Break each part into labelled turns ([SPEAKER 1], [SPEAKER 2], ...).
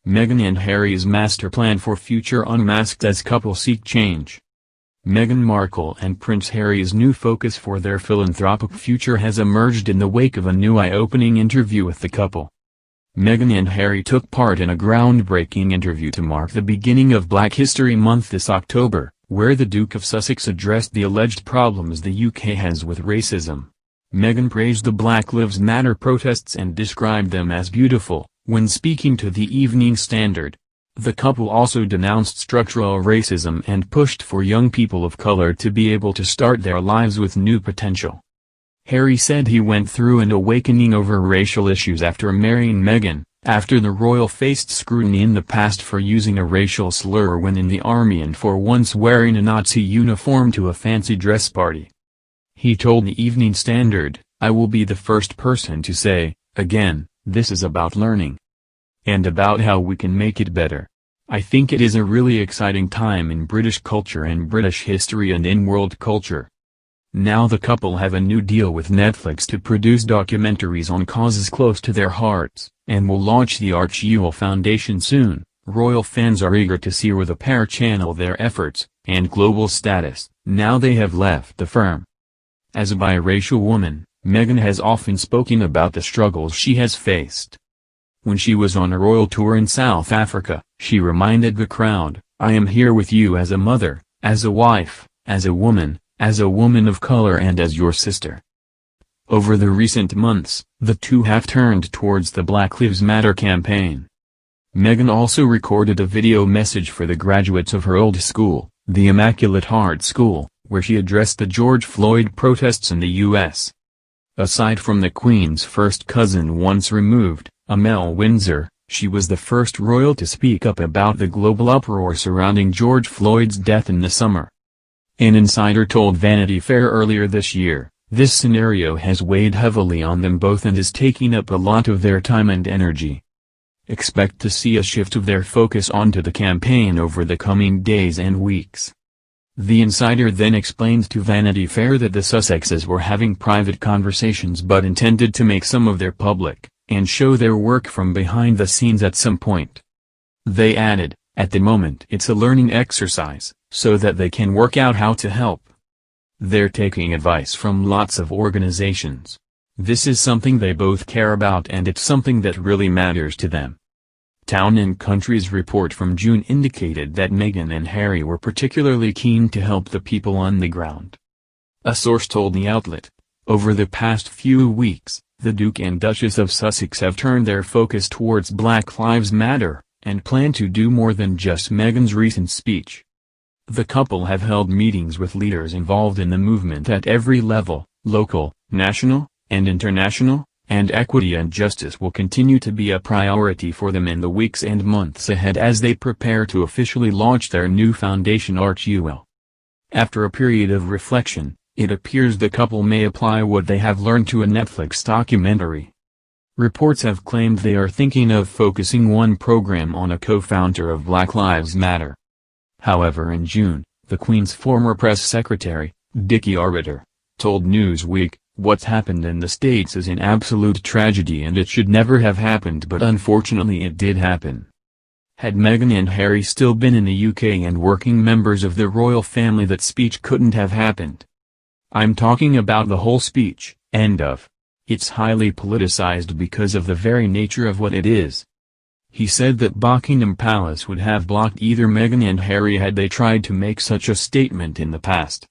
[SPEAKER 1] Meghan and Harry's master plan for future unmasked as couple seek change. Meghan Markle and Prince Harry's new focus for their philanthropic future has emerged in the wake of a new eye-opening interview with the couple. Meghan and Harry took part in a groundbreaking interview to mark the beginning of Black History Month this October, where the Duke of Sussex addressed the alleged problems the UK has with racism. Meghan praised the Black Lives Matter protests and described them as beautiful, when speaking to the Evening Standard. The couple also denounced structural racism and pushed for young people of color to be able to start their lives with new potential. Harry said he went through an awakening over racial issues after marrying Meghan, after the royal faced scrutiny in the past for using a racial slur when in the army and for once wearing a Nazi uniform to a fancy dress party. He told the Evening Standard, "I will be the first person to say, again, this is about learning. And about how we can make it better. I think it is a really exciting time in British culture and British history and in world culture." Now the couple have a new deal with Netflix to produce documentaries on causes close to their hearts, and will launch the Archie Foundation soon. Royal fans are eager to see where the pair channel their efforts, and global status, now they have left the firm. As a biracial woman, Meghan has often spoken about the struggles she has faced. When she was on a royal tour in South Africa, she reminded the crowd, "I am here with you as a mother, as a wife, as a woman of color and as your sister." Over the recent months, the two have turned towards the Black Lives Matter campaign. Meghan also recorded a video message for the graduates of her old school, the Immaculate Heart School, where she addressed the George Floyd protests in the U.S. Aside from the Queen's first cousin once removed, Amel Windsor, she was the first royal to speak up about the global uproar surrounding George Floyd's death in the summer. An insider told Vanity Fair earlier this year, "This scenario has weighed heavily on them both and is taking up a lot of their time and energy. Expect to see a shift of their focus onto the campaign over the coming days and weeks." The insider then explained to Vanity Fair that the Sussexes were having private conversations but intended to make some of their public, and show their work from behind the scenes at some point. They added, "At the moment it's a learning exercise, so that they can work out how to help. They're taking advice from lots of organizations. This is something they both care about and it's something that really matters to them." Town & Country's report from June indicated that Meghan and Harry were particularly keen to help the people on the ground. A source told the outlet, "Over the past few weeks, the Duke and Duchess of Sussex have turned their focus towards Black Lives Matter, and plan to do more than just Meghan's recent speech." The couple have held meetings with leaders involved in the movement at every level, local, national, and international, and equity and justice will continue to be a priority for them in the weeks and months ahead as they prepare to officially launch their new foundation Archie. After a period of reflection, it appears the couple may apply what they have learned to a Netflix documentary. Reports have claimed they are thinking of focusing one program on a co-founder of Black Lives Matter. However, in June, the Queen's former press secretary, Dickie Arbiter, told Newsweek, "What's happened in the States is an absolute tragedy and it should never have happened, but unfortunately it did happen." Had Meghan and Harry still been in the UK and working members of the royal family, that speech couldn't have happened. "I'm talking about the whole speech, end of. It's highly politicized because of the very nature of what it is." He said that Buckingham Palace would have blocked either Meghan and Harry had they tried to make such a statement in the past.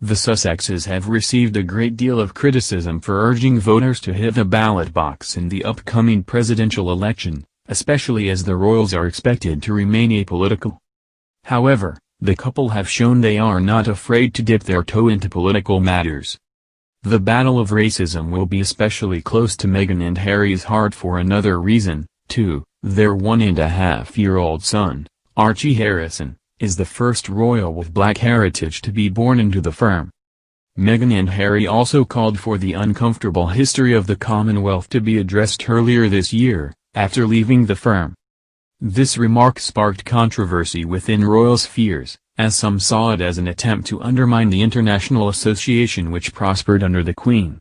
[SPEAKER 1] The Sussexes have received a great deal of criticism for urging voters to hit the ballot box in the upcoming presidential election, especially as the royals are expected to remain apolitical. However, the couple have shown they are not afraid to dip their toe into political matters. The battle of racism will be especially close to Meghan and Harry's heart for another reason, too. Their 1.5-year-old son, Archie Harrison, is the first royal with black heritage to be born into the firm. Meghan and Harry also called for the uncomfortable history of the Commonwealth to be addressed earlier this year, after leaving the firm. This remark sparked controversy within royal spheres, as some saw it as an attempt to undermine the international association which prospered under the Queen.